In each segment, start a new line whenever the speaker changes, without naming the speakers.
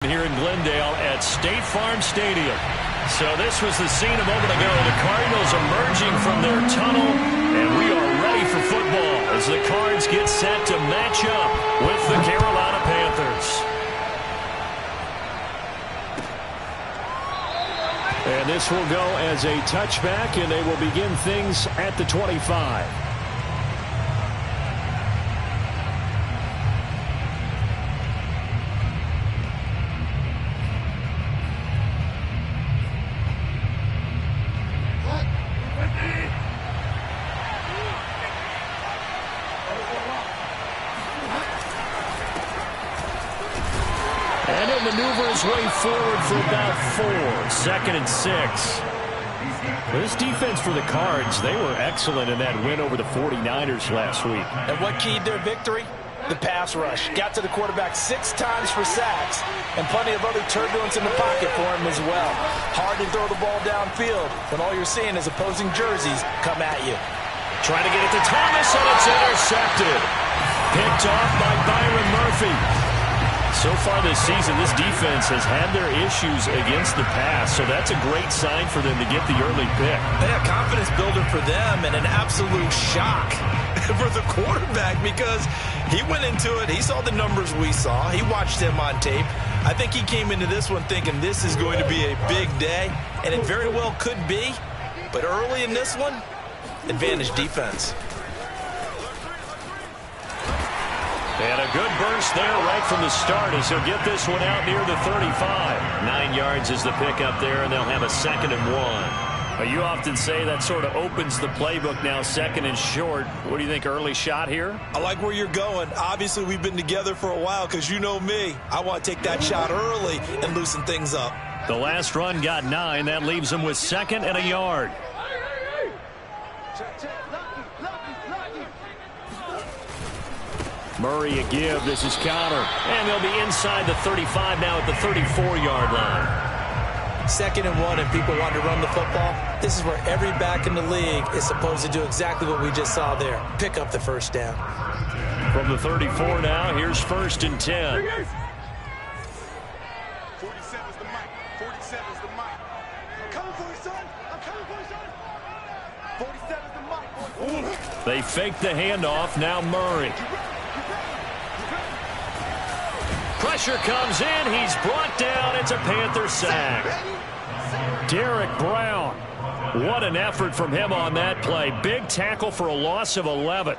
here in Glendale at State Farm Stadium. So this was the scene a moment ago. The Cardinals emerging from their tunnel, and we are ready for football as the Cards get set to match up with the Carolina Panthers. And this will go as a touchback, and they will begin things at the 25. And he'll maneuver his way forward for about 4. 2nd and 6. This defense for the Cards, they were excellent in that win over the 49ers last week.
And what keyed their victory? The pass rush. Got to the quarterback 6 times for sacks, and plenty of other turbulence in the pocket for him as well. Hard to throw the ball downfield when all you're seeing is opposing jerseys come at you.
Trying to get it to Thomas, and it's intercepted. Picked off by Byron Murphy. So far this season, this defense has had their issues against the pass, so that's a great sign for them to get the early pick.
Yeah, confidence builder for them, and an absolute shock for the quarterback because he went into it. He saw the numbers we saw. He watched him on tape. I think he came into this one thinking this is going to be a big day, and it very well could be. But early in this one, advantage defense.
And a good burst there right from the start as he'll get this one out near the 35. 9 yards is the pickup there, and they'll have a 2nd and 1. You often say that sort of opens the playbook now, 2nd and short. What do you think, early shot here?
I like where you're going. Obviously, we've been together for a while because you know me. I want to take that shot early and loosen things up.
The last run got 9. That leaves them with 2nd and a yard. Murray a give. This is counter. And they'll be inside the 35 now at the 34-yard line.
2nd and 1 and people want to run the football. This is where every back in the league is supposed to do exactly what we just saw there. Pick up the first down.
From the 34 now, here's 1st and 10.
47's the mic. 47's the mic. I'm coming for you, son. I'm coming for you, son. 47's the mic.
They fake the handoff. Now Murray. Pressure comes in. He's brought down. It's a Panther sack. Derek Brown. What an effort from him on that play. Big tackle for a loss of 11.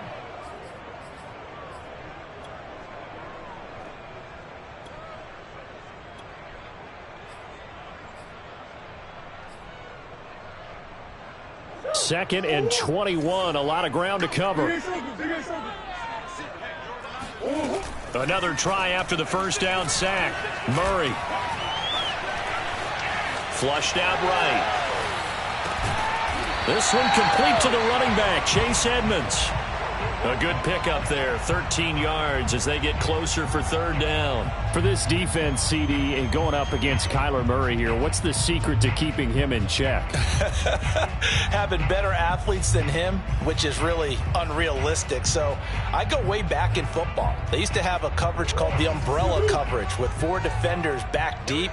Second and 21. A lot of ground to cover. Another try after the first down sack. Murray. Flushed out right. This one complete to the running back, Chase Edmonds. A good pickup there, 13 yards as they get closer for 3rd down. For this defense, CD, and going up against Kyler Murray here, what's the secret to keeping him in check?
Having better athletes than him, which is really unrealistic. So I go way back in football. They used to have a coverage called the umbrella coverage with 4 defenders back deep.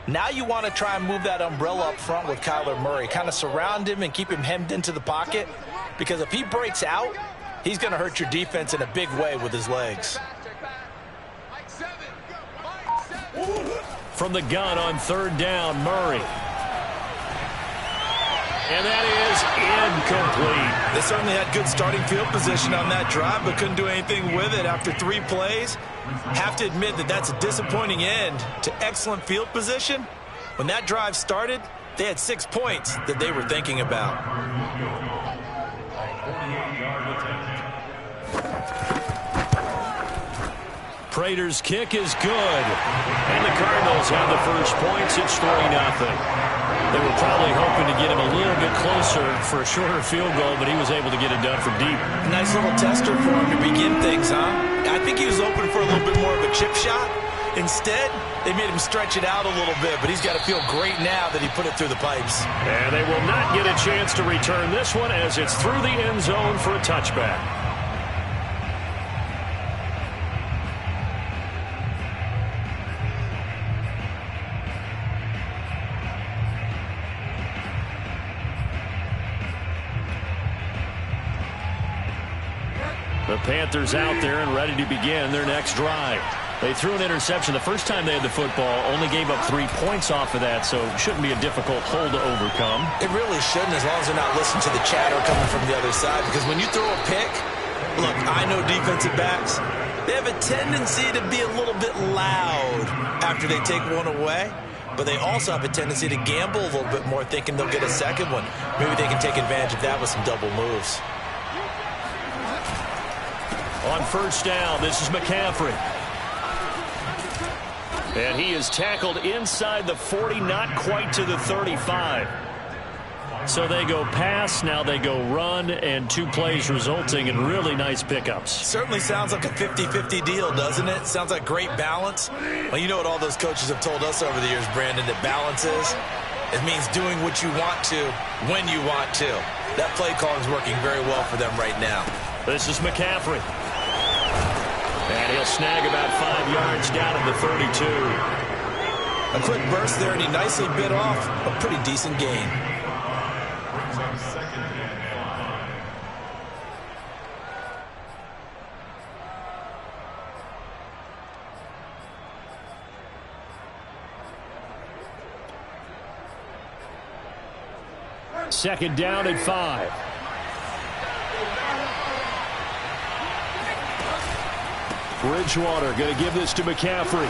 Now you want to try and move that umbrella up front with Kyler Murray. Kind of surround him and keep him hemmed into the pocket. Because if he breaks out, he's going to hurt your defense in a big way with his legs.
From the gun on 3rd down, Murray. And that is incomplete.
They certainly had good starting field position on that drive, but couldn't do anything with it after 3 plays. Have to admit that that's a disappointing end to excellent field position. When that drive started, they had 6 points that they were thinking about.
Prater's kick is good. And the Cardinals have the first points. It's 3-0. They were probably hoping to get him a little bit closer for a shorter field goal, but he was able to get it done from deep.
Nice little tester for him to begin things, huh? I think he was open for a little bit more of a chip shot. Instead, they made him stretch it out a little bit, but he's got to feel great now that he put it through the pipes.
And they will not get a chance to return this one as it's through the end zone for a touchback. The Panthers out there and ready to begin their next drive. They threw an interception the first time they had the football, only gave up 3 points off of that, so it shouldn't be a difficult hole to overcome.
It really shouldn't, as long as they're not listening to the chatter coming from the other side, because when you throw a pick, look, I know defensive backs, they have a tendency to be a little bit loud after they take one away, but they also have a tendency to gamble a little bit more, thinking they'll get a second one. Maybe they can take advantage of that with some double moves.
On first down, this is McCaffrey. And he is tackled inside the 40, not quite to the 35. So they go pass, now they go run, and 2 plays resulting in really nice pickups.
Certainly sounds like a 50-50 deal, doesn't it? Sounds like great balance. Well, you know what all those coaches have told us over the years, Brandon, that balance is? It means doing what you want to, when you want to. That play calling is working very well for them right now.
This is McCaffrey. And he'll snag about 5 yards down at the 32.
A quick burst there, and he nicely bit off a pretty decent gain.
Second down and 5. Bridgewater going to give this to McCaffrey.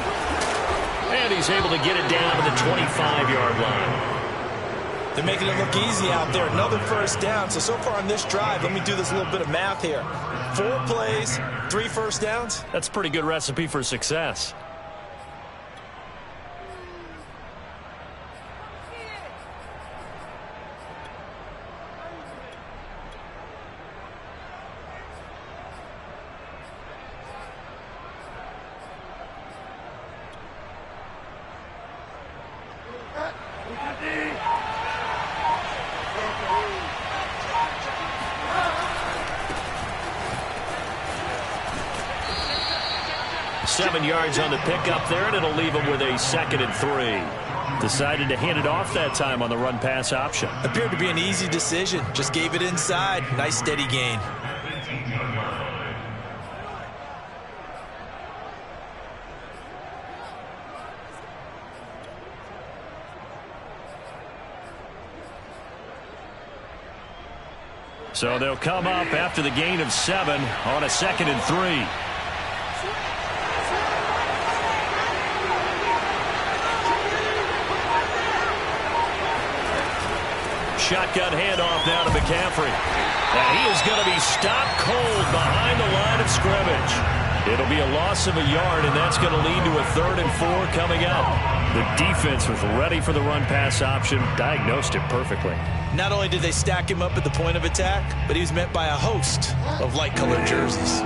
And he's able to get it down to the 25-yard line.
They're making it look easy out there. Another first down. So far on this drive, let me do this little bit of math here. 4 plays, 3 first downs.
That's a pretty good recipe for success. Seven yards on the pickup there, and it'll leave him with a 2nd and 3. Decided to hand it off that time on the run-pass option.
Appeared to be an easy decision. Just gave it inside. Nice steady gain.
So they'll come up after the gain of 7 on a 2nd and 3. Shotgun handoff now to McCaffrey. And he is going to be stopped cold behind the line of scrimmage. It'll be a loss of a yard, and that's going to lead to a 3rd and 4 coming up. The defense was ready for the run-pass option, diagnosed it perfectly.
Not only did they stack him up at the point of attack, but he was met by a host of light-colored jerseys.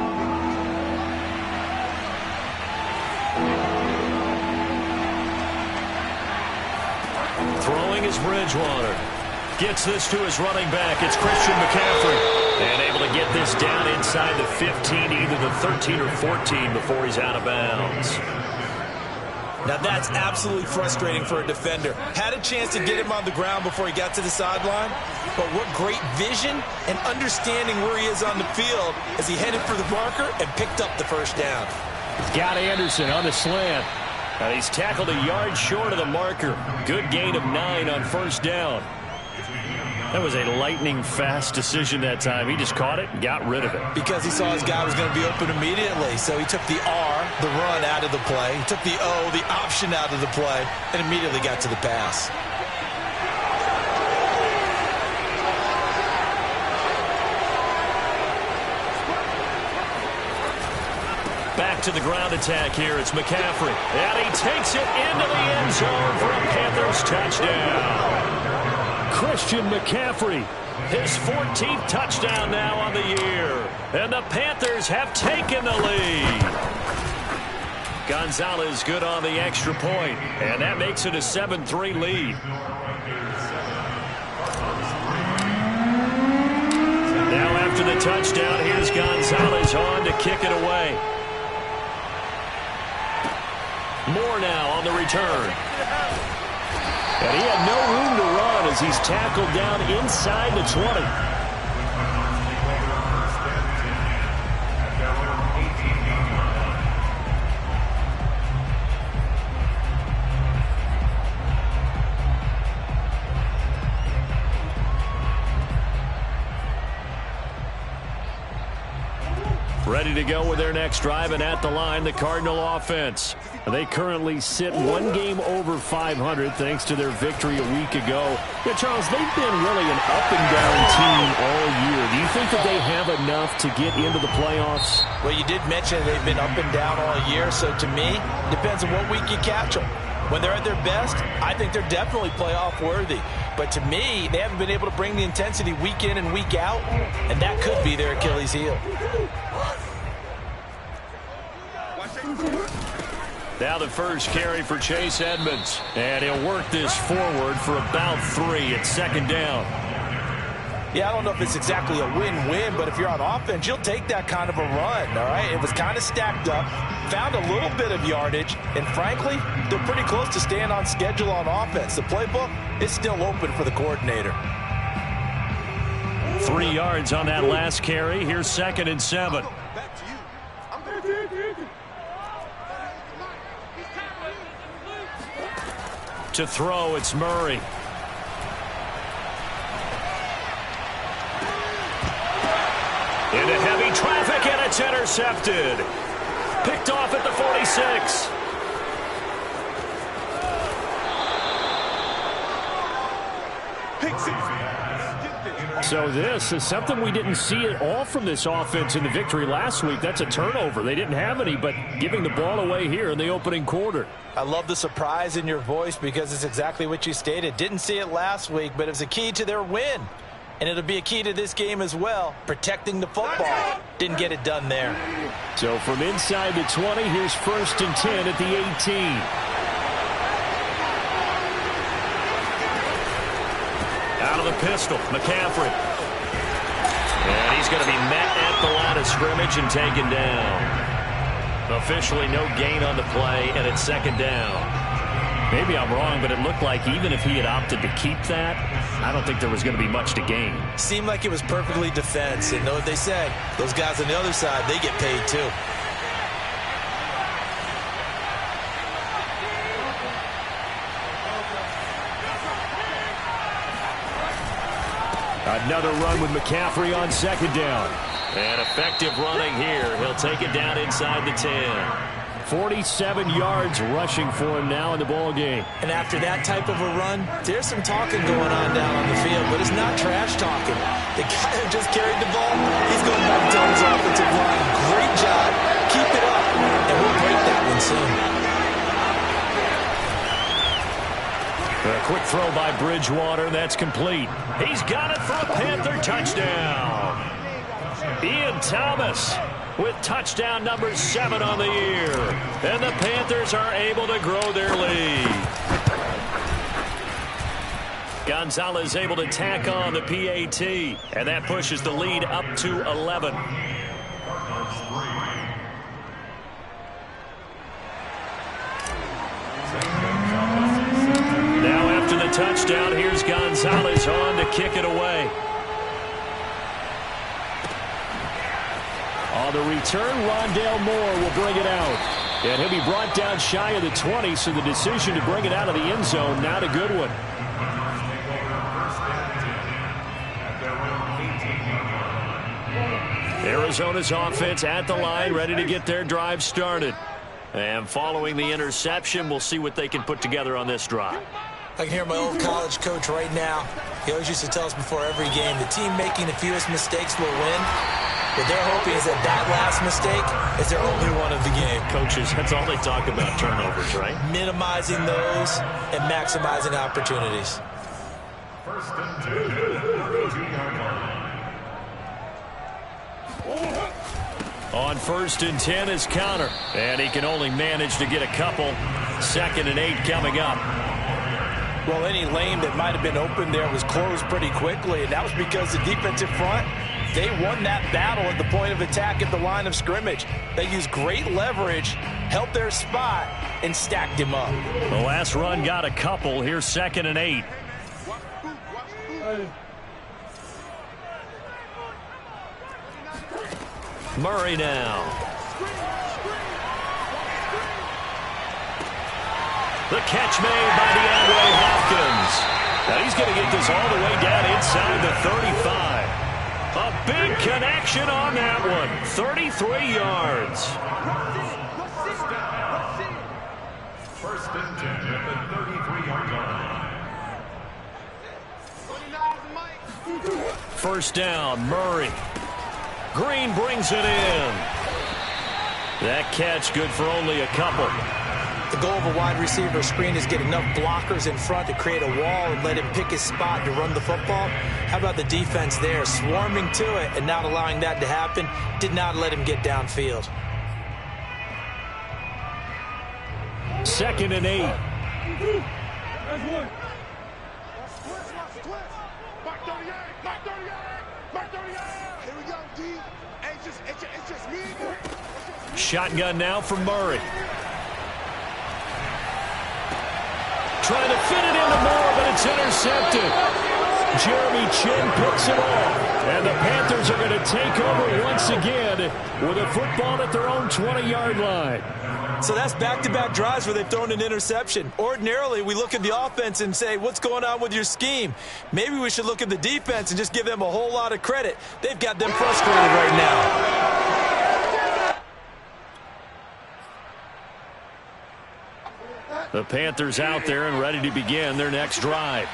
Throwing is Bridgewater. Gets this to his running back. It's Christian McCaffrey. And able to get this down inside the 15, either the 13 or 14 before he's out of bounds.
Now that's absolutely frustrating for a defender. Had a chance to get him on the ground before he got to the sideline, but what great vision and understanding where he is on the field as he headed for the marker and picked up the first down.
Got Anderson on the slant. And he's tackled a yard short of the marker. Good gain of 9 on first down. That was a lightning-fast decision that time. He just caught it and got rid of it.
Because he saw his guy was going to be open immediately. So he took the R, the run, out of the play. He took the O, the option, out of the play, and immediately got to the pass.
Back to the ground attack here. It's McCaffrey. And he takes it into the end zone for a Panthers touchdown. Christian McCaffrey, his 14th touchdown now on the year. And the Panthers have taken the lead. Gonzalez good on the extra point, and that makes it a 7-3 lead. Now after the touchdown, here's Gonzalez on to kick it away. Moore now on the return. And he had no room to run as he's tackled down inside the 20. Ready to go with their next drive, and at the line, the Cardinal offense. They currently sit one game over 500 thanks to their victory a week ago. Yeah, Charles, they've been really an up-and-down team all year. Do you think that they have enough to get into the playoffs?
Well, you did mention they've been up and down all year, so to me, it depends on what week you catch them. When they're at their best, I think they're definitely playoff worthy. But to me, they haven't been able to bring the intensity week in and week out, and that could be their Achilles heel.
Now the first carry for Chase Edmonds. And he'll work this forward for about 3. It's second down.
Yeah, I don't know if it's exactly a win-win, but if you're on offense, you'll take that kind of a run, all right? It was kind of stacked up, found a little bit of yardage, and frankly, they're pretty close to staying on schedule on offense. The playbook is still open for the coordinator.
3 yards on that last carry. Here's 2nd and 7. To throw, it's Murray. Into heavy traffic, and it's intercepted. Picked off at the 46. So this is something we didn't see at all from this offense in the victory last week. That's a turnover. They didn't have any, but giving the ball away here in the opening quarter.
I love the surprise in your voice because it's exactly what you stated. Didn't see it last week, but it was a key to their win. And it'll be a key to this game as well, protecting the football. Didn't get it done there.
So from inside the 20, here's 1st and 10 at the 18. Out of the pistol, McCaffrey. And he's going to be met at the line of scrimmage and taken down. Officially no gain on the play, and it's 2nd down. Maybe I'm wrong, but it looked like even if he had opted to keep that, I don't think there was going to be much to gain.
Seemed like it was perfectly defense. And know what they said? Those guys on the other side, they get paid too.
Another run with McCaffrey on 2nd down. And effective running here. He'll take it down inside the 10. 47 yards rushing for him now in the ball game.
And after that type of a run, there's some talking going on down on the field, but it's not trash talking. The guy who just carried the ball, he's going back to tell his offensive line, great job, keep it up, and we'll break that one soon.
A quick throw by Bridgewater, that's complete. He's got it for a Panther touchdown. Ian Thomas with touchdown number 7 on the year. And the Panthers are able to grow their lead. Gonzalez able to tack on the PAT, and that pushes the lead up to 11. Now after the touchdown, here's Gonzalez on to kick it away. On the return, Rondale Moore will bring it out. And he'll be brought down shy of the 20, so the decision to bring it out of the end zone, not a good one. Arizona's offense at the line, ready to get their drive started. And following the interception, we'll see what they can put together on this drive.
I can hear my old college coach right now. He always used to tell us before every game, the team making the fewest mistakes will win. What they're hoping is that that last mistake is their only one of the game.
Coaches, that's all they talk about, turnovers, right?
Minimizing those and maximizing opportunities.
On 1st and 10 is Connor. And he can only manage to get a couple. 2nd and 8 coming up.
Well, any lane that might have been open there was closed pretty quickly, and that was because the defensive front, they won that battle at the point of attack at the line of scrimmage. They used great leverage, held their spot, and stacked him up.
The last run got a couple. Here's 2nd and 8. Murray now. The catch made by DeAndre Hopkins. Now he's going to get this all the way down inside the 35. A Big connection on that one. 33 yards.
First and 10 at the 33-yard line.
First down, Murray. Green brings it in. That catch good for only a couple.
The goal of a wide receiver screen is get enough blockers in front to create a wall and let him pick his spot to run the football. How about the defense there, swarming to it and not allowing that to happen? Did not let him get downfield.
2nd and 8.
Back 38, back 38, back 38. Here we go, D. It's just me.
Shotgun now from Murray. Trying to fit it into Moore, but it's intercepted. Jeremy Chin picks it off. And the Panthers are going to take over once again with a football at their own 20-yard line.
So that's back-to-back drives where they've thrown an interception. Ordinarily, we look at the offense and say, what's going on with your scheme? Maybe we should look at the defense and just give them a whole lot of credit. They've got them frustrated right now.
The Panthers out there and ready to begin their next drive.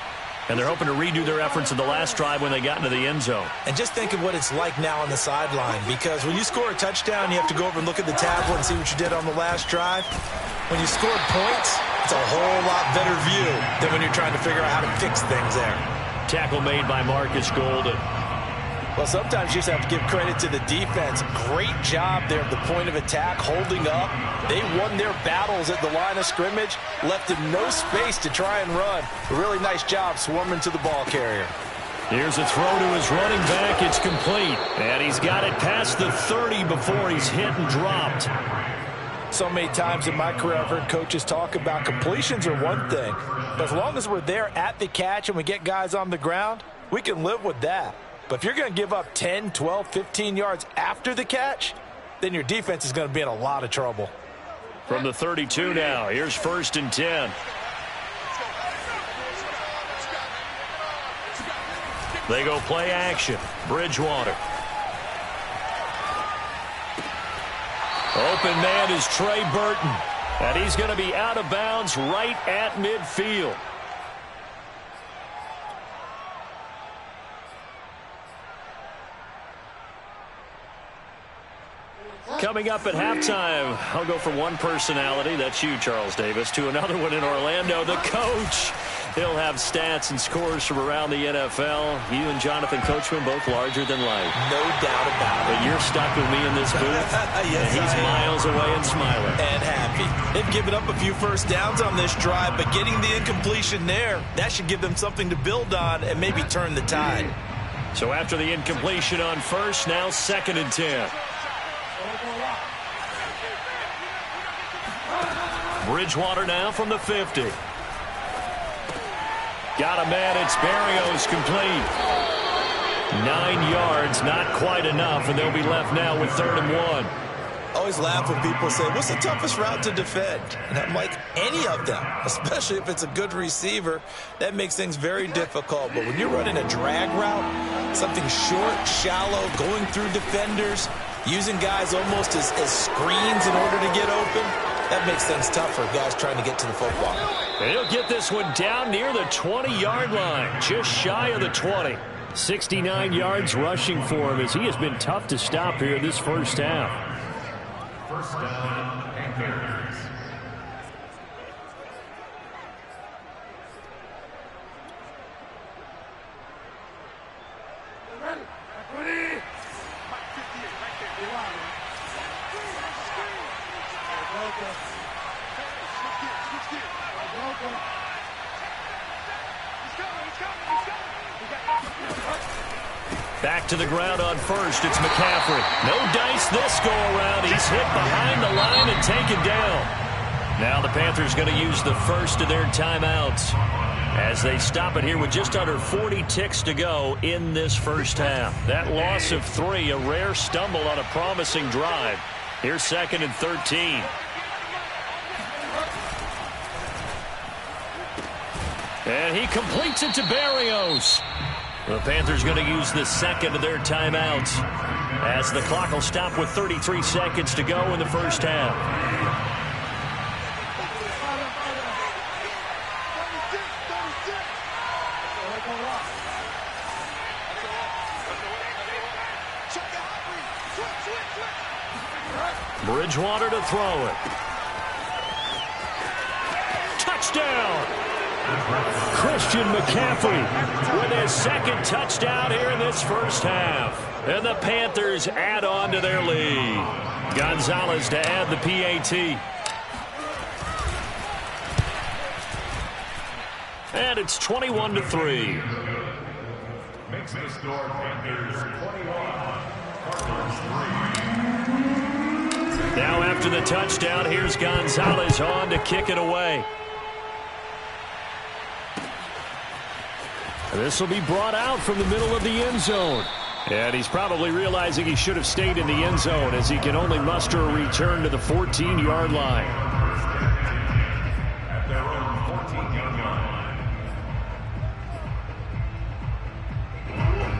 And they're hoping to redo their efforts in the last drive when they got into the end zone.
And just think of what it's like now on the sideline, because when you score a touchdown, you have to go over and look at the tablet and see what you did on the last drive. When you scored points, it's a whole lot better view than when you're trying to figure out how to fix things there.
Tackle made by Marcus Golden.
Well, sometimes you just have to give credit to the defense. Great job there at the point of attack, holding up. They won their battles at the line of scrimmage, left him no space to try and run. A really nice job swarming to the ball carrier.
Here's a throw to his running back. It's complete. And he's got it past the 30 before he's hit and dropped.
So many times in my career I've heard coaches talk about completions are one thing, but as long as we're there at the catch and we get guys on the ground, we can live with that. But if you're going to give up 10, 12, 15 yards after the catch, then your defense is going to be in a lot of trouble.
From the 32 now, here's 1st and 10. They go play action. Bridgewater. Open man is Trey Burton. And he's going to be out of bounds right at midfield. Coming up at halftime, I'll go from one personality, that's you, Charles Davis, to another one in Orlando, the coach. He'll have stats and scores from around the NFL. You and Jonathan Coachman both larger than life.
No doubt about it.
But you're stuck with me in this booth.
Yes,
and he's miles away and smiling.
And happy. They've given up a few first downs on this drive, but getting the incompletion there, that should give them something to build on and maybe turn the tide.
So after the incompletion on first, now 2nd and 10. Bridgewater now from the 50. Got a man, it's Berrios, complete. 9 yards, not quite enough, and they'll be left now with 3rd and 1.
Always laugh when people say, what's the toughest route to defend? And I'm like, any of them, especially if it's a good receiver, that makes things very difficult. But when you're running a drag route, something short, shallow, going through defenders, using guys almost as screens in order to get open, that makes things tough for guys trying to get to the football.
He'll get this one down near the 20-yard line, just shy of the 20. 69 yards rushing for him as he has been tough to stop here this first half.
First down, Panthers.
Back to the ground on first. It's McCaffrey. No dice this go around. He's hit behind the line and taken down. Now the Panthers going to use the first of their timeouts as they stop it here with just under 40 ticks to go in this first half. That loss of 3, a rare stumble on a promising drive. Here's 2nd and 13. And he completes it to Berrios. The Panthers going to use the second of their timeouts as the clock will stop with 33 seconds to go in the first half. Bridgewater to throw it. Touchdown! Christian McCaffrey with his second touchdown here in this first half. And the Panthers add on to their lead. Gonzalez to add the PAT. And it's 21-3.
Makes the score Panthers 21, Cardinals 3.
Now after the touchdown, here's Gonzalez on to kick it away. This will be brought out from the middle of the end zone. And he's probably realizing he should have stayed in the end zone as he can only muster a return to the 14-yard line.
At their own 14-yard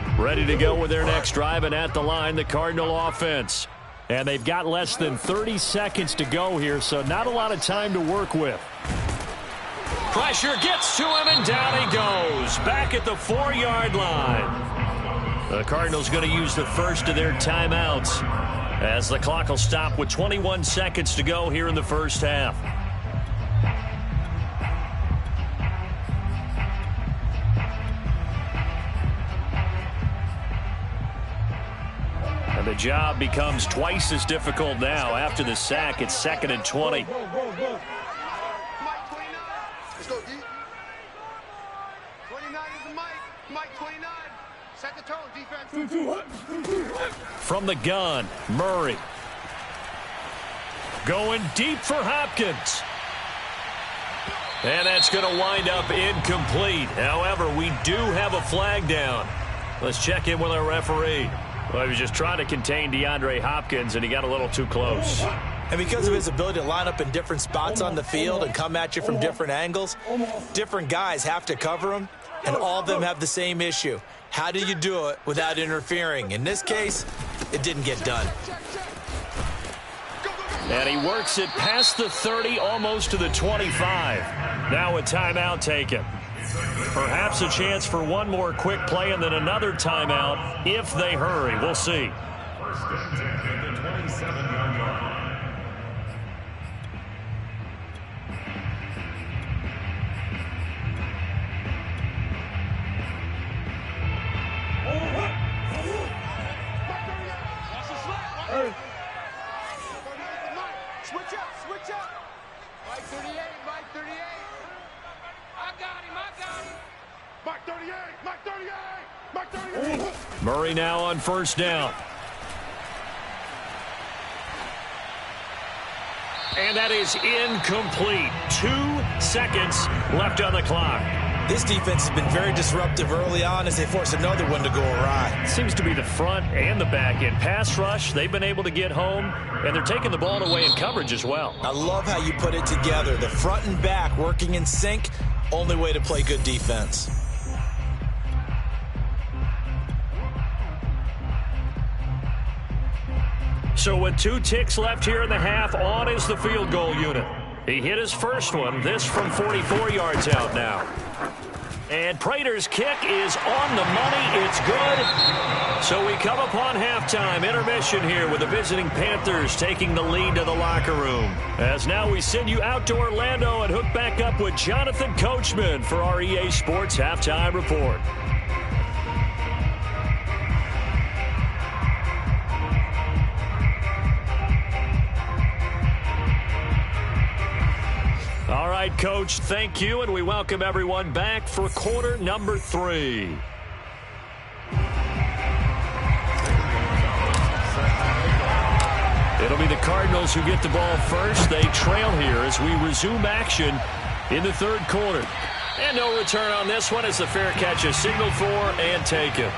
line.
Ready to go with their next drive, and at the line, the Cardinal offense. And they've got less than 30 seconds to go here, so not a lot of time to work with. Pressure gets to him, and down he goes. Back at the 4-yard line. The Cardinals going to use the first of their timeouts as the clock will stop with 21 seconds to go here in the first half. And the job becomes twice as difficult now. After the sack, it's 2nd and 20.
Let's go, D. 29 is the Mike. Mike 29. Set the tone, defense.
From the gun, Murray. Going deep for Hopkins. And that's going to wind up incomplete. However, we do have a flag down. Let's check in with our referee. Well, he was just trying to contain DeAndre Hopkins, and he got a little too close.
And because of his ability to line up in different spots on the field and come at you from different angles, different guys have to cover him, and all of them have the same issue. How do you do it without interfering? In this case, it didn't get done.
And he works it past the 30, almost to the 25. Now a timeout taken. Perhaps a chance for one more quick play and then another timeout if they hurry. We'll see.
First and 10 at the 27-yard line.
Switch up, switch up. Mike 38, Mike 38. I got him, Mike 38, Mike 38, Mike 38.
Murray now on first down. And that is incomplete. 2 seconds left on the clock.
This defense has been very disruptive early on as they force another one to go awry.
Seems to be the front and the back end. Pass rush, they've been able to get home, and they're taking the ball away in coverage as well.
I love how you put it together. The front and back working in sync, only way to play good defense.
So with 2 ticks left here in the half, on is the field goal unit. He hit his first one, this from 44 yards out now. And Prater's kick is on the money. It's good. So we come upon halftime. Intermission here with the visiting Panthers taking the lead to the locker room. As now we send you out to Orlando and hook back up with Jonathan Coachman for our EA Sports Halftime Report. All right, Coach, thank you, and we welcome everyone back for quarter number 3. It'll be the Cardinals who get the ball first. They trail here as we resume action in the third quarter. And no return on this one as the fair catch is signaled for and taken.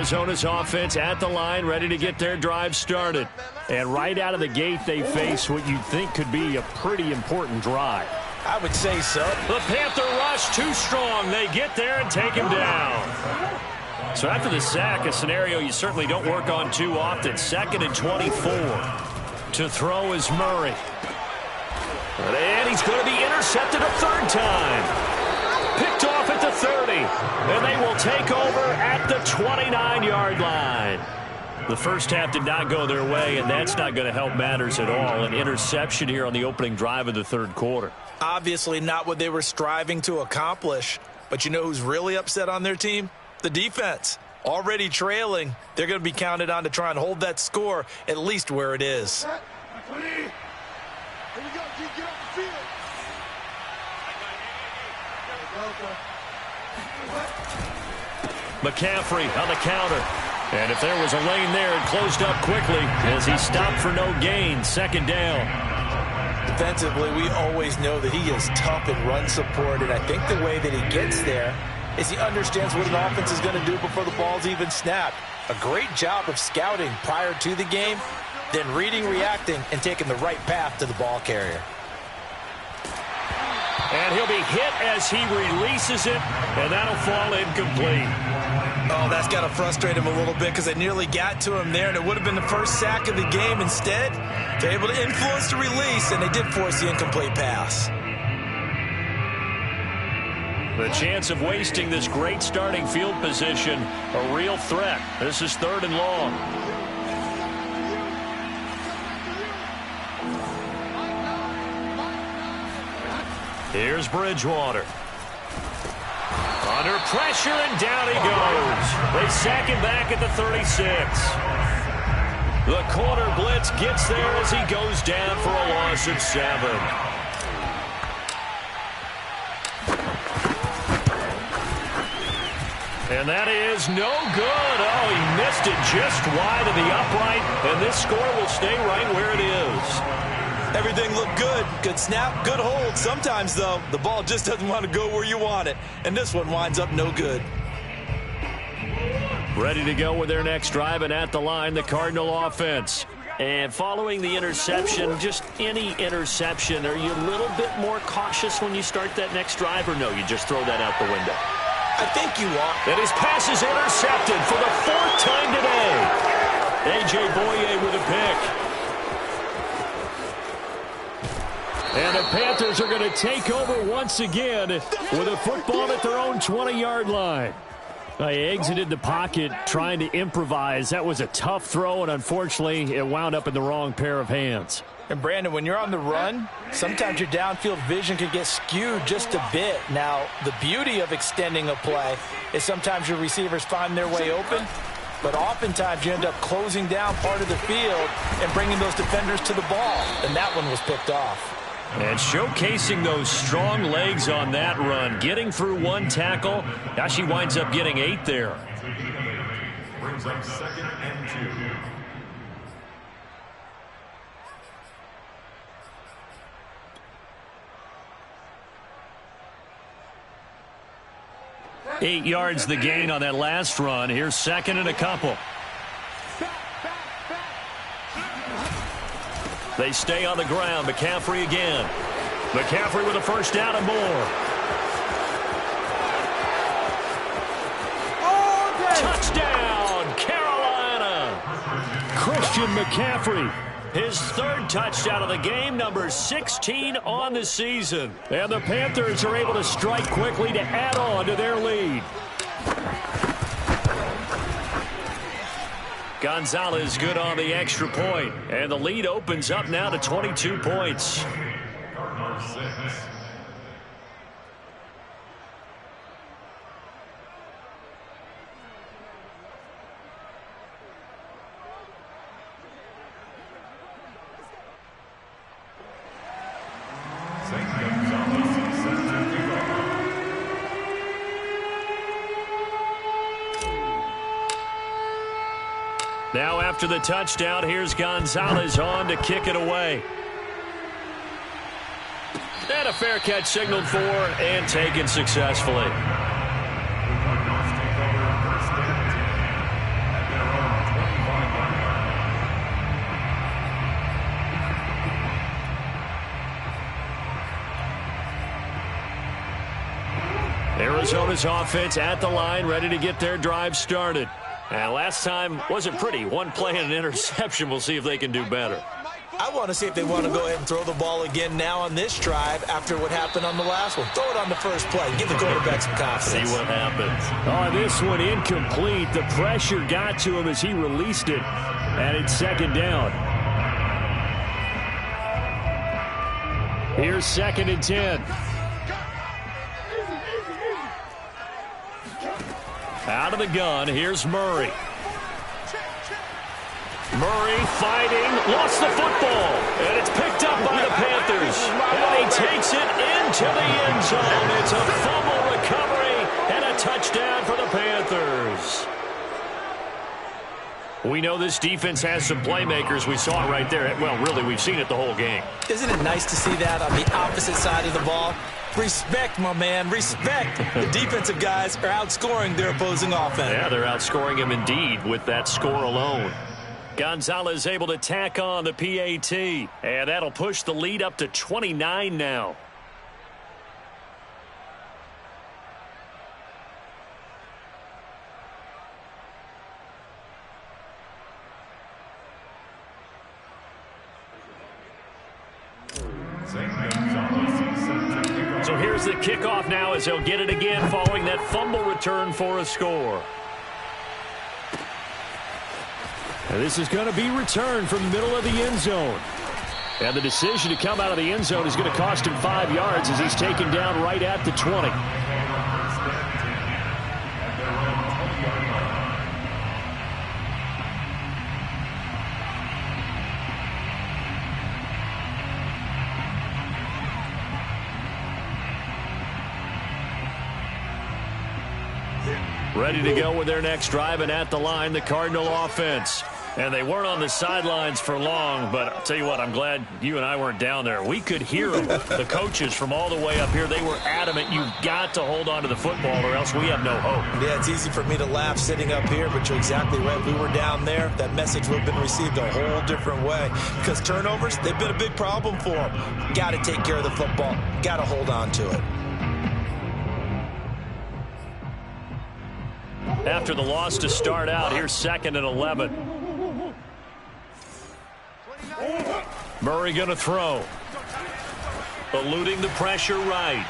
Arizona's offense at the line, ready to get their drive started. And right out of the gate, they face what you'd think could be a pretty important drive.
I would say so.
The Panther rush too strong. They get there and take him down. So after the sack, a scenario you certainly don't work on too often. 2nd and 24. To throw is Murray. And he's going to be intercepted a third time. Picked off at the 30. And they will take over at the 29-yard line. The first half did not go their way, and that's not going to help matters at all. An interception here on the opening drive of the third quarter.
Obviously not what they were striving to accomplish. But you know who's really upset on their team? The defense. Already trailing. They're going to be counted on to try and hold that score at least where it is.
Here we go, G. Get off the field.
McCaffrey on the counter. And if there was a lane there, it closed up quickly as he stopped for no gain. 2nd down.
Defensively, we always know that he is tough in run support, and I think the way that he gets there is he understands what an offense is going to do before the ball's even snapped. A great job of scouting prior to the game, then reading, reacting, and taking the right path to the ball carrier.
And he'll be hit as he releases it, and that'll fall incomplete.
Oh, that's got to frustrate him a little bit because they nearly got to him there, and it would have been the first sack of the game. Instead, they're able to influence the release, and they did force the incomplete pass.
The chance of wasting this great starting field position, a real threat. This is 3rd and long. Here's Bridgewater. Under pressure, and down he goes. They sack him back at the 36. The corner blitz gets there as he goes down for a loss of 7. And that is no good. Oh, he missed it just wide of the upright, and this score will stay right where it is.
Everything looked good. Good snap, good hold. Sometimes, though, the ball just doesn't want to go where you want it. And this one winds up no good.
Ready to go with their next drive, and at the line, the Cardinal offense. And following the interception, just any interception, are you a little bit more cautious when you start that next drive, or no, you just throw that out the window?
I think you are.
And his pass is intercepted for the 4th time today. A.J. Boye with a pick. And the Panthers are going to take over once again with a football at their own 20-yard line. They exited the pocket trying to improvise. That was a tough throw, and unfortunately, it wound up in the wrong pair of hands.
And, Brandon, when you're on the run, sometimes your downfield vision can get skewed just a bit. Now, the beauty of extending a play is sometimes your receivers find their way open, but oftentimes you end up closing down part of the field and bringing those defenders to the ball, and that one was picked off.
And showcasing those strong legs on that run, getting through 1 tackle. Now she winds up getting 8 there.
Brings up 2nd and 2.
8 yards the gain on that last run. Here's 2nd and a couple. They stay on the ground. McCaffrey again. McCaffrey with a 1st down and more. Touchdown, Carolina. Christian McCaffrey. His 3rd touchdown of the game, number 16 on the season. And the Panthers are able to strike quickly to add on to their lead. Gonzalez good on the extra point, and the lead opens up now to 22 points.
Cardinals 6.
Now after the touchdown, here's Gonzalez on to kick it away. And a fair catch signaled for and taken successfully. Arizona's offense at the line, ready to get their drive started. And last time wasn't pretty. One play and an interception. We'll see if they can do better.
I want to see if they want to go ahead and throw the ball again now on this drive after what happened on the last one. Throw it on the first play. Give the quarterback some confidence.
See what happens. Oh, this one incomplete. The pressure got to him as he released it. And it's second down. Here's 2nd and 10. Out of the gun, here's Murray. Murray fighting, lost the football, and it's picked up by the Panthers. And he takes it into the end zone. It's a fumble recovery and a touchdown for the Panthers. We know this defense has some playmakers. We saw it right there. Well, really, we've seen it the whole game.
Isn't it nice to see that on the opposite side of the ball? Respect, my man, respect. The defensive guys are outscoring their opposing offense.
Yeah, they're outscoring him indeed with that score alone. Gonzalez able to tack on the PAT, and that'll push the lead up to 29 now. So here's the kickoff now as he'll get it again following that fumble return for a score. And this is going to be returned from the middle of the end zone. And the decision to come out of the end zone is going to cost him 5 yards as he's taken down right at the 20. Ready to go with their next drive, and at the line, the Cardinal offense. And they weren't on the sidelines for long, but I'll tell you what, I'm glad you and I weren't down there. We could hear them, the coaches from all the way up here. They were adamant, you've got to hold on to the football or else we have no hope.
Yeah, it's easy for me to laugh sitting up here, but you're exactly right. We were down there. That message would have been received a whole different way. Because turnovers, they've been a big problem for them. Got to take care of the football. Got to hold on to it.
After the loss to start out, here's 2nd and 11. Murray going to throw. Eluding the pressure right.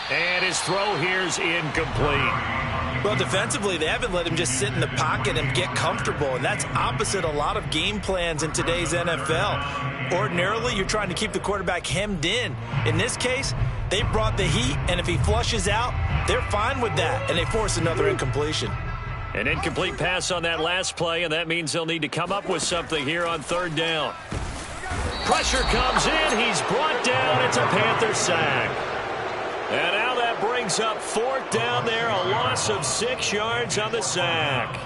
And his throw here's incomplete.
Well, defensively, they haven't let him just sit in the pocket and get comfortable, and that's opposite a lot of game plans in today's NFL. Ordinarily, you're trying to keep the quarterback hemmed in. In this case, they brought the heat, and if he flushes out, they're fine with that, and they force another incompletion.
An incomplete pass on that last play, and that means they'll need to come up with something here on 3rd down. Pressure comes in. He's brought down. It's a Panther sack. And now that brings up 4th down there, a loss of 6 yards on the sack.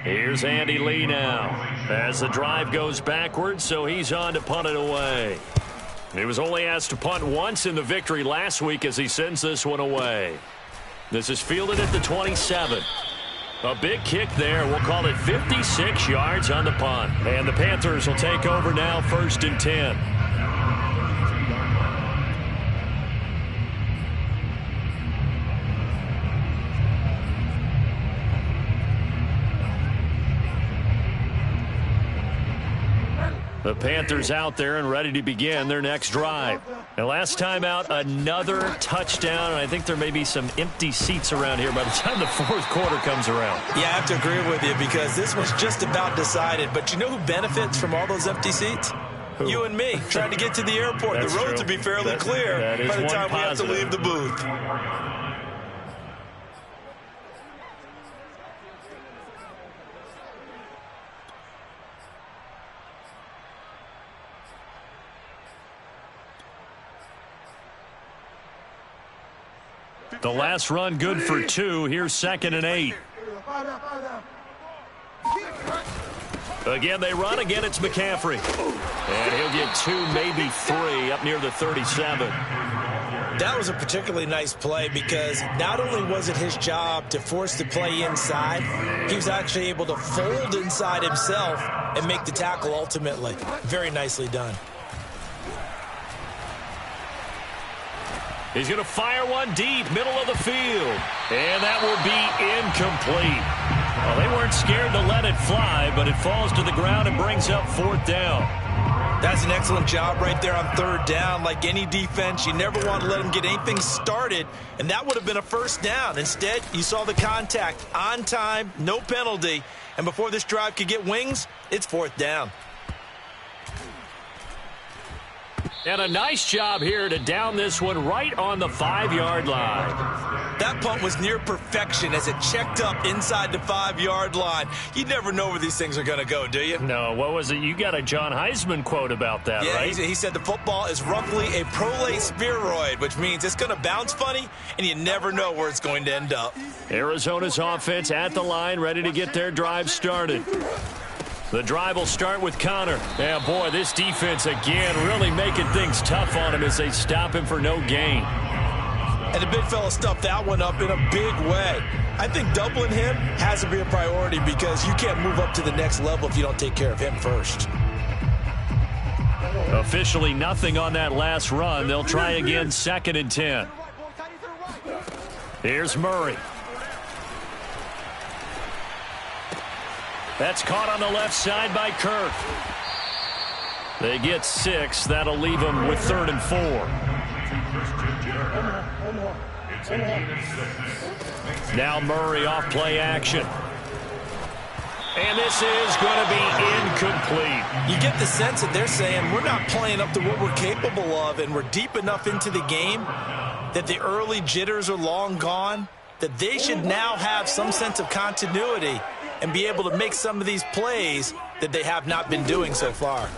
Here's Andy Lee now as the drive goes backwards, so he's on to punt it away. He was only asked to punt once in the victory last week as he sends this one away. This is fielded at the 27. A big kick there. We'll call it 56 yards on the punt. And the Panthers will take over now, 1st and 10. The Panthers out there and ready to begin their next drive. And last time out, another touchdown, and I think there may be some empty seats around here by the time the 4th quarter comes around.
Yeah, I have to agree with you because this was just about decided. But you know who benefits from all those empty seats? Who? You and me, trying to get to the airport. The roads will be fairly clear by the time we have to leave the booth.
The last run good for 2. Here's 2nd and 8. Again, they run. Again, it's McCaffrey. And he'll get 2, maybe 3 up near the 37.
That was a particularly nice play because not only was it his job to force the play inside, he was actually able to fold inside himself and make the tackle ultimately. Very nicely done.
He's going to fire one deep, middle of the field. And that will be incomplete. Well, they weren't scared to let it fly, but it falls to the ground and brings up 4th down.
That's an excellent job right there on 3rd down. Like any defense, you never want to let them get anything started, and that would have been a 1st down. Instead, you saw the contact on time, no penalty, and before this drive could get wings, it's 4th down.
And a nice job here to down this one right on the 5-yard line.
That punt was near perfection as it checked up inside the 5-yard line. You never know where these things are going to go, do you?
No, what was it? You got a John Heisman quote about that,
yeah,
right?
He said the football is roughly a prolate spheroid, which means it's going to bounce funny, and you never know where it's going to end up.
Arizona's offense at the line, ready to get their drive started. The drive will start with Connor. Yeah, boy, this defense again really making things tough on him as they stop him for no gain.
And the big fella stuffed that one up in a big way. I think doubling him has to be a priority because you can't move up to the next level if you don't take care of him first.
Officially nothing on that last run. They'll try again 2nd and 10. Here's Murray. That's caught on the left side by Kirk. They get 6. That'll leave them with 3rd and 4. Now Murray off play action. And this is going to be incomplete.
You get the sense that they're saying we're not playing up to what we're capable of, and we're deep enough into the game that the early jitters are long gone, that they should now have some sense of continuity and be able to make some of these plays that they have not been doing so far.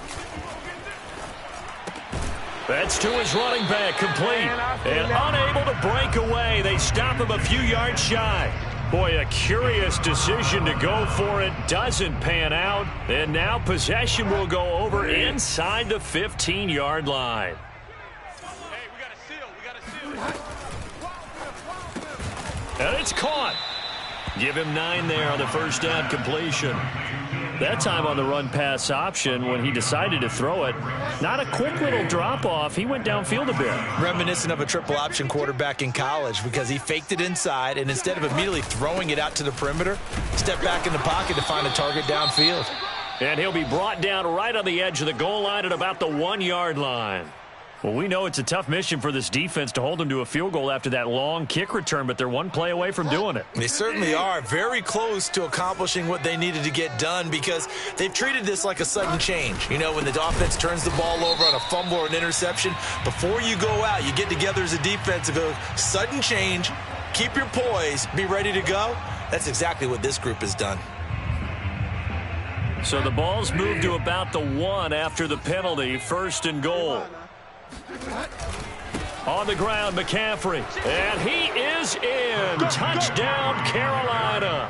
That's to his running back, complete. And unable to break away. They stop him a few yards shy. Boy, a curious decision to go for it. Doesn't pan out. And now possession will go over inside the 15-yard line.
Hey, we got a seal.
And it's caught. Give him 9 there on the 1st down completion. That time on the run-pass option when he decided to throw it. Not a quick little drop-off. He went downfield a bit.
Reminiscent of a triple option quarterback in college because he faked it inside, and instead of immediately throwing it out to the perimeter, stepped back in the pocket to find a target downfield.
And he'll be brought down right on the edge of the goal line at about the 1-yard line. Well, we know it's a tough mission for this defense to hold them to a field goal after that long kick return, but they're one play away from doing it.
They certainly are very close to accomplishing what they needed to get done because they've treated this like a sudden change. You know, when the offense turns the ball over on a fumble or an interception, before you go out, you get together as a defense and go, sudden change, keep your poise, be ready to go. That's exactly what this group has done.
So the ball's moved to about the 1 after the penalty, 1st and goal. On the ground, McCaffrey. And he is in. Touchdown, Carolina.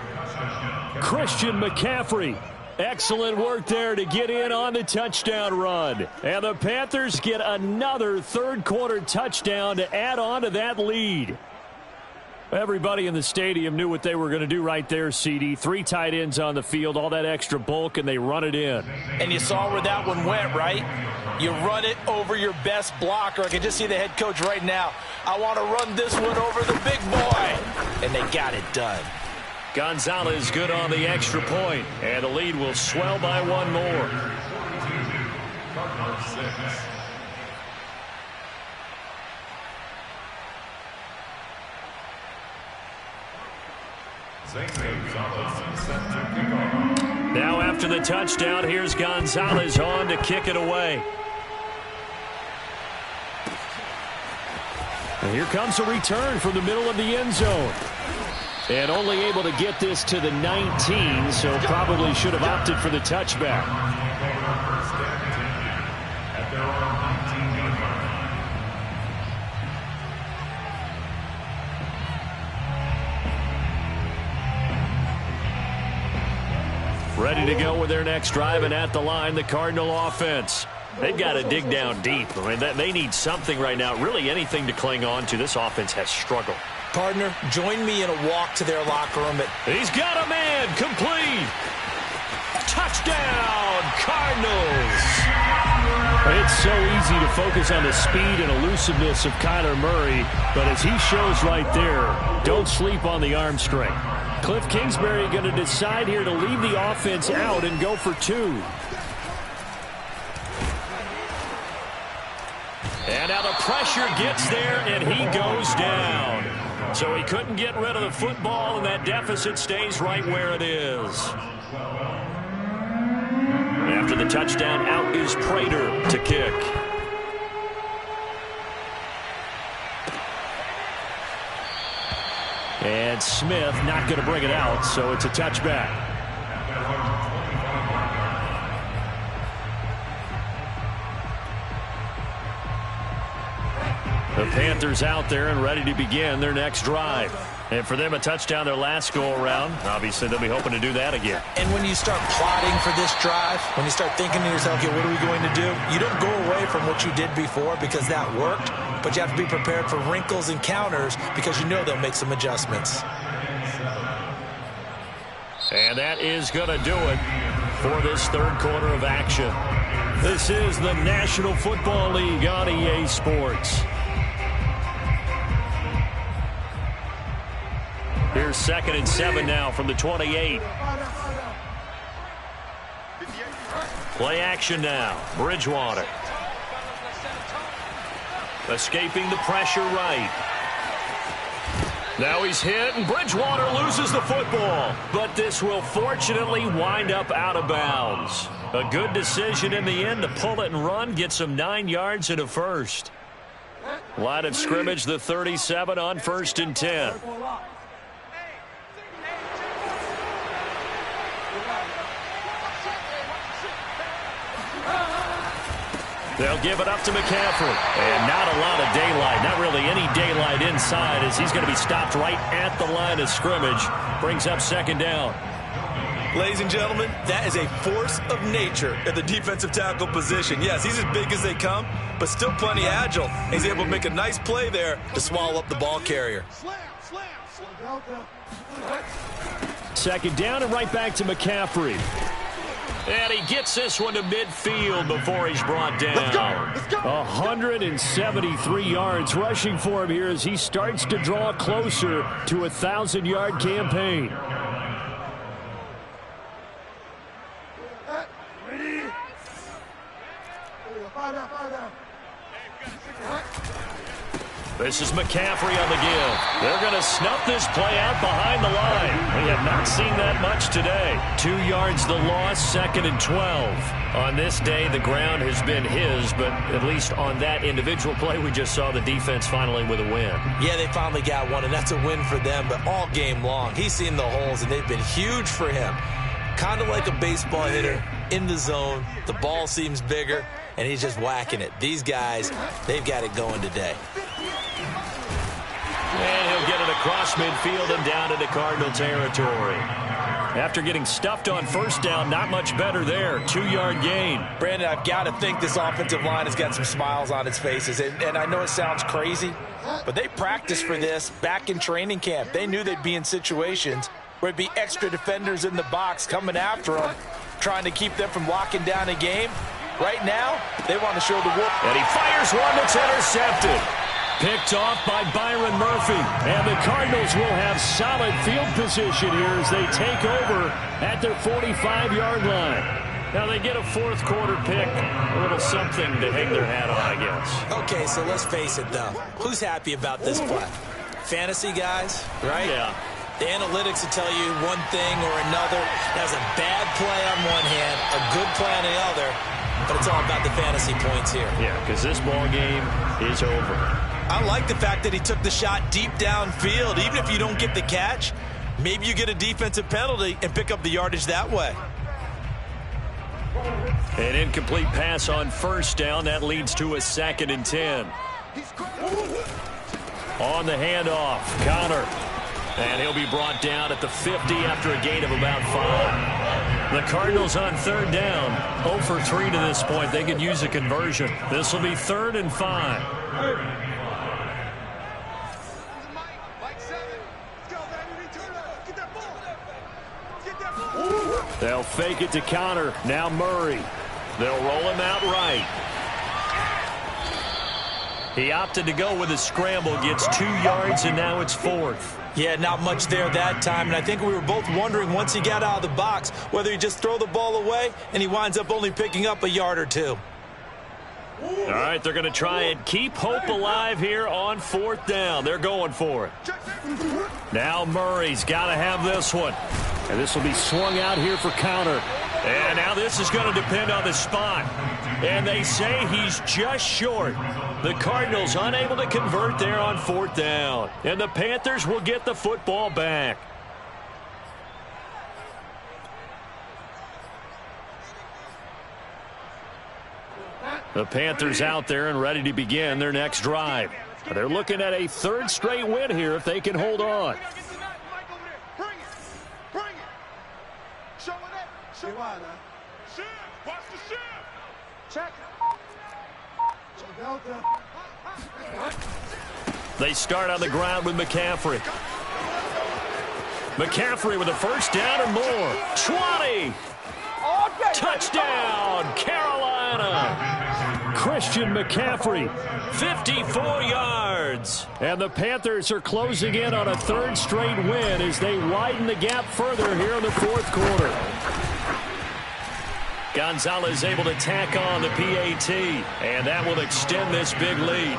Christian McCaffrey. Excellent work there to get in on the touchdown run. And the Panthers get another 3rd-quarter touchdown to add on to that lead. Everybody in the stadium knew what they were going to do right there, CD. 3 tight ends on the field, all that extra bulk, and they run it in.
And you saw where that one went, right? You run it over your best blocker. I can just see the head coach right now. I want to run this one over the big boy. And they got it done.
Gonzalez good on the extra point, and the lead will swell by 1 more. Now after the touchdown, here's Gonzalez on to kick it away. And here comes a return from the middle of the end zone. And only able to get this to the 19, so probably should have opted for the touchback. Ready to go with their next drive, and at the line, the Cardinal offense. They've got to dig down deep. I mean, they need something right now, really anything to cling on to. This offense has struggled.
Partner, join me in a walk to their locker room.
He's got a man, complete. Touchdown, Cardinals. It's so easy to focus on the speed and elusiveness of Kyler Murray, but as he shows right there, don't sleep on the arm strength. Cliff Kingsbury going to decide here to leave the offense out and go for 2. And now the pressure gets there, and he goes down. So he couldn't get rid of the football, and that deficit stays right where it is. After the touchdown, out is Prater to kick. And Smith not going to bring it out, so it's a touchback. The Panthers out there and ready to begin their next drive. And for them, a touchdown their last go-around. Obviously, they'll be hoping to do that again.
And when you start plotting for this drive, when you start thinking to yourself, okay, what are we going to do? You don't go away from what you did before because that worked, but you have to be prepared for wrinkles and counters because you know they'll make some adjustments.
And that is going to do it for this third quarter of action. This is the National Football League on EA Sports. Here's 2nd and 7 now from the 28. Play action now. Bridgewater. Escaping the pressure right. Now he's hit, and Bridgewater loses the football. But this will fortunately wind up out of bounds. A good decision in the end to pull it and run, get some 9 yards and a first. Line of scrimmage, the 37 on 1st and 10. They'll give it up to McCaffrey. And not a lot of daylight. Not really any daylight inside as he's going to be stopped right at the line of scrimmage. Brings up 2nd down.
Ladies and gentlemen, that is a force of nature at the defensive tackle position. Yes, he's as big as they come, but still plenty agile. He's able to make a nice play there to swallow up the ball carrier.
2nd down and right back to McCaffrey. And he gets this one to midfield before he's brought down.
Let's go.
173 yards rushing for him here as he starts to draw closer to a 1,000-yard campaign. This is McCaffrey on the give. They're going to snuff this play out behind the line. We have not seen that much today. 2 yards the loss, 2nd and 12. On this day, the ground has been his, but at least on that individual play, we just saw the defense finally with a win.
Yeah, they finally got one, and that's a win for them, but all game long, he's seen the holes, and they've been huge for him. Kind of like a baseball hitter in the zone. The ball seems bigger, and he's just whacking it. These guys, they've got it going today.
And he'll get it across midfield and down into Cardinal territory. After getting stuffed on 1st down, not much better there. 2-yard gain.
Brandon, I've got to think this offensive line has got some smiles on its faces. And I know it sounds crazy, but they practiced for this back in training camp. They knew they'd be in situations where it'd be extra defenders in the box coming after them, trying to keep them from locking down a game. Right now, they want to show the world.
And he fires one that's intercepted. Picked off by Byron Murphy. And the Cardinals will have solid field position here as they take over at their 45-yard line. Now they get a 4th quarter pick. A little something to hang their hat on, I guess.
Okay, so let's face it, though. Who's happy about this play? Fantasy guys, right?
Yeah.
The analytics will tell you one thing or another. That was a bad play on one hand, a good play on the other, but it's all about the fantasy points here.
Yeah, because this ball game is over.
I like the fact that he took the shot deep downfield. Even if you don't get the catch, maybe you get a defensive penalty and pick up the yardage that way.
An incomplete pass on 1st down. That leads to a 2nd and 10. On the handoff, Connor. And he'll be brought down at the 50 after a gain of about 5. The Cardinals on 3rd down. 0 for 3 to this point. They could use a conversion. This will be 3rd and 5. They'll fake it to Connor. Now Murray. They'll roll him out right. He opted to go with a scramble, gets 2 yards, and now it's 4th.
Yeah, not much there that time, and I think we were both wondering once he got out of the box whether he just throw the ball away, and he winds up only picking up a yard or 2.
All right, they're going to try and keep hope alive here on 4th down. They're going for it. Now Murray's got to have this one. And this will be swung out here for counter. And now this is going to depend on the spot. And they say he's just short. The Cardinals unable to convert there on 4th down. And the Panthers will get the football back. The Panthers out there and ready to begin their next drive. They're looking at a 3rd straight win here if they can hold on. They start on the ground with McCaffrey. McCaffrey with a 1st down or more. 20. Touchdown, Carolina. Christian McCaffrey, 54 yards. And the Panthers are closing in on a 3rd straight win as they widen the gap further here in the 4th quarter. Gonzalez able to tack on the PAT, and that will extend this big lead.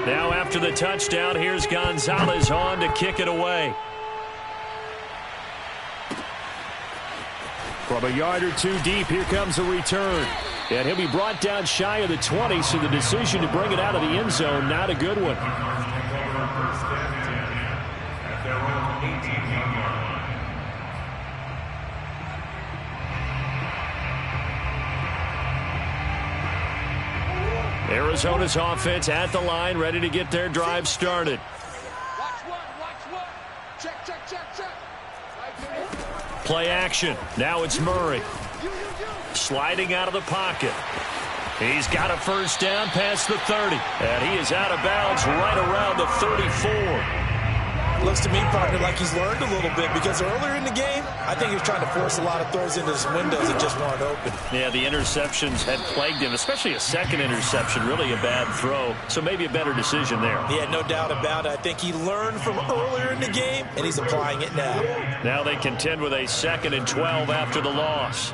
Now after the touchdown, here's Gonzalez on to kick it away. From a yard or 2 deep, here comes a return. And he'll be brought down shy of the 20, so the decision to bring it out of the end zone, not a good one. Arizona's offense at the line, ready to get their drive started. Play action. Now it's Murray. Sliding out of the pocket. He's got a 1st down past the 30. And he is out of bounds right around the 34.
Looks to me, partner, like he's learned a little bit because earlier in the game, I think he was trying to force a lot of throws into his windows that just weren't open.
Yeah, the interceptions had plagued him, especially a 2nd interception, really a bad throw. So maybe a better decision there.
Yeah, no doubt about it. I think he learned from earlier in the game, and he's applying it now.
Now they contend with a 2nd and 12 after the loss.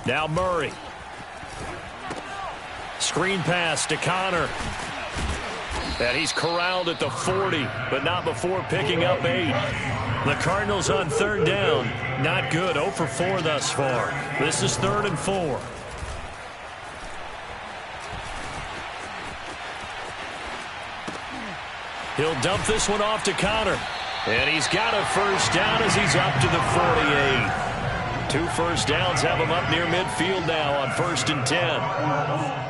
Now Murray. Screen pass to Connor. And he's corralled at the 40, but not before picking up 8. The Cardinals on 3rd down. Not good. 0 for 4 thus far. This is 3rd and 4. He'll dump this one off to Connor. And he's got a 1st down as he's up to the 48. 2 1st downs have him up near midfield now on 1st and 10.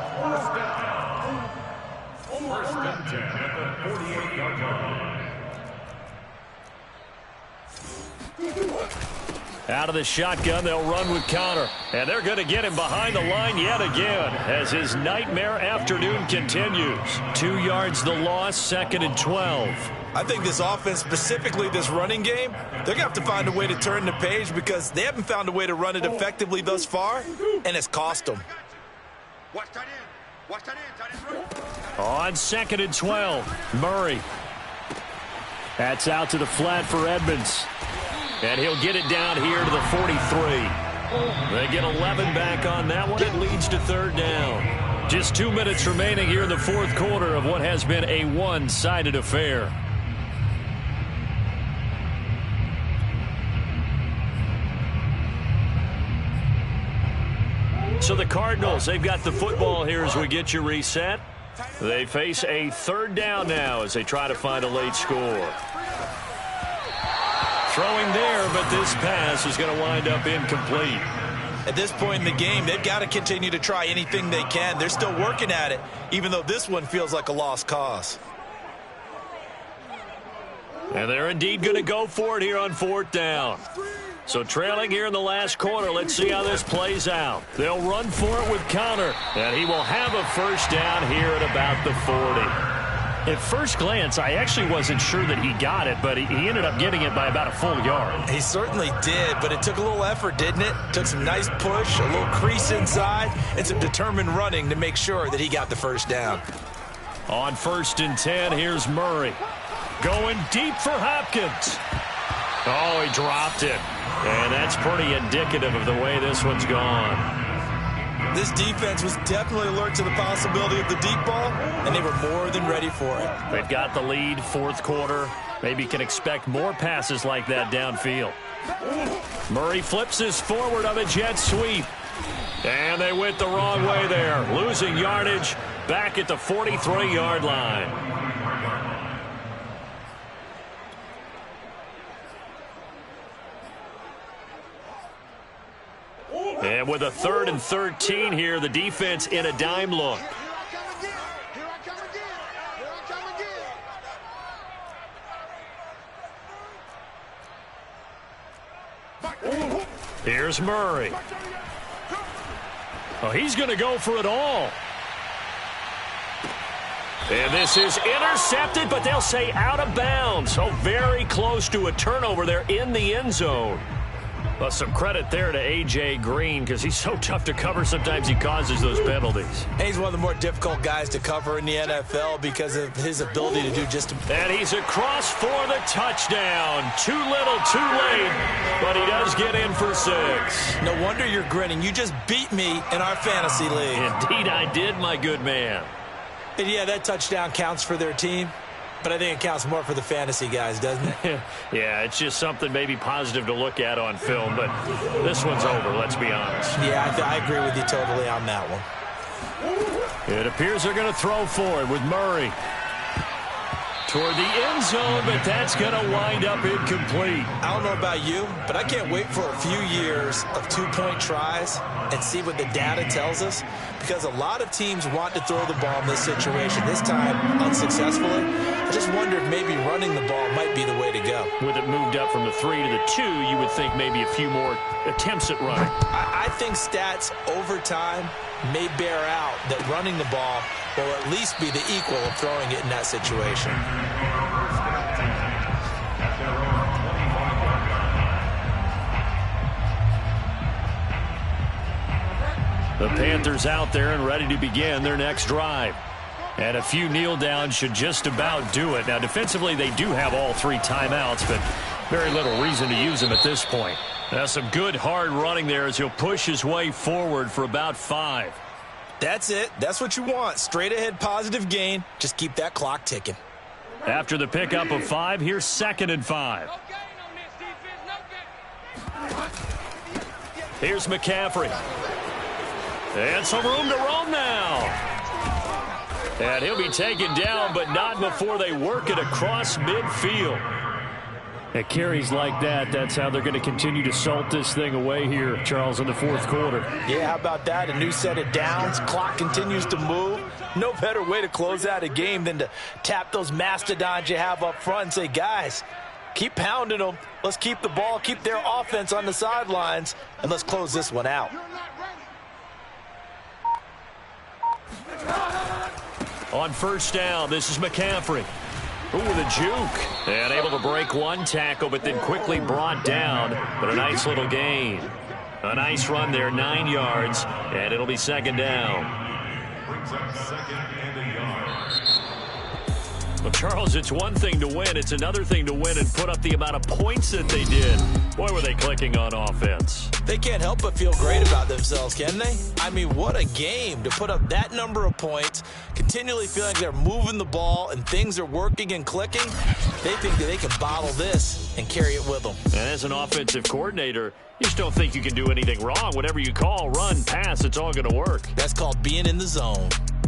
Out of the shotgun, they'll run with Connor. And they're going to get him behind the line yet again as his nightmare afternoon continues. 2 yards the loss, 2nd and 12.
I think this offense, specifically this running game, they're going to have to find a way to turn the page because they haven't found a way to run it effectively thus far, and it's cost them.
Watch that in. Watch that in. Tight end.
On 2nd and 12, Murray. That's out to the flat for Edmonds. And he'll get it down here to the 43. They get 11 back on that one. It leads to 3rd down. Just 2 minutes remaining here in the 4th quarter of what has been a one-sided affair. So the Cardinals, they've got the football here as we get you reset. They face a 3rd down now as they try to find a late score. Throwing there, but this pass is going to wind up incomplete.
At this point in the game, they've got to continue to try anything they can. They're still working at it, even though this one feels like a lost cause.
And they're indeed going to go for it here on 4th down. So trailing here in the last quarter, let's see how this plays out. They'll run for it with Connor, and he will have a 1st down here at about the 40. At first glance, I actually wasn't sure that he got it, but he ended up getting it by about a full yard.
He certainly did, but it took a little effort, didn't it? Took some nice push, a little crease inside, and some determined running to make sure that he got the first down.
On 1st and 10, here's Murray. Going deep for Hopkins. Oh, he dropped it. And that's pretty indicative of the way this one's gone.
This defense was definitely alert to the possibility of the deep ball, and they were more than ready for it.
They've got the lead, 4th quarter. Maybe can expect more passes like that downfield. Murray flips his forward of a jet sweep. And they went the wrong way there, losing yardage back at the 43-yard line. And with a 3rd and 13 here, the defense in a dime look.
Here I come again. Here I come again. Here I come again.
Here's Murray. Oh, he's going to go for it all. And this is intercepted, but they'll say out of bounds. So very close to a turnover there in the end zone. Well, some credit there to A.J. Green because he's so tough to cover. Sometimes he causes those penalties.
And he's one of the more difficult guys to cover in the NFL because of his ability to do just about.
And he's across for the touchdown. Too little, too late, but he does get in for 6.
No wonder you're grinning. You just beat me in our fantasy league.
Indeed I did, my good man.
And yeah, that touchdown counts for their team, but I think it counts more for the fantasy guys, doesn't it?
Yeah, it's just something maybe positive to look at on film, but this one's over, let's be honest.
Yeah, I agree with you totally on that one.
It appears they're going to throw for it with Murray. Toward the end zone, but that's going to wind up incomplete.
I don't know about you, but I can't wait for a few years of 2-point tries and see what the data tells us, because a lot of teams want to throw the ball in this situation. This time, unsuccessfully. I just wondered maybe running the ball might be the way to go.
With it moved up from the 3 to the 2, you would think maybe a few more attempts at running.
I think stats over time may bear out that running the ball will at least be the equal of throwing it in that situation.
The Panthers out there and ready to begin their next drive. And a few kneel downs should just about do it. Now, defensively, they do have all 3 timeouts, but very little reason to use them at this point. Now, some good hard running there as he'll push his way forward for about 5.
That's it. That's what you want. Straight ahead positive gain. Just keep that clock ticking.
After the pickup of 5, here's 2nd and 5. Here's McCaffrey. And some room to roam now. And he'll be taken down, but not before they work it across midfield. At carries like that, that's how they're going to continue to salt this thing away here, Charles, in the 4th quarter.
Yeah, how about that? A new set of downs. Clock continues to move. No better way to close out a game than to tap those mastodons you have up front and say, guys, keep pounding them. Let's keep the ball, keep their offense on the sidelines, and let's close this one out.
On 1st down, this is McCaffrey. Ooh, the juke. And able to break one tackle, but then quickly brought down. But a nice little gain. A nice run there, 9 yards, and it'll be 2nd down.
Brings up 2nd and a yard.
Well, Charles, it's one thing to win. It's another thing to win and put up the amount of points that they did. Boy, were they clicking on offense.
They can't help but feel great about themselves, can they? I mean, what a game to put up that number of points, continually feeling like they're moving the ball and things are working and clicking. They think that they can bottle this and carry it with them.
And as an offensive coordinator, you just don't think you can do anything wrong. Whatever you call, run, pass, it's all going to work.
That's called being in the zone.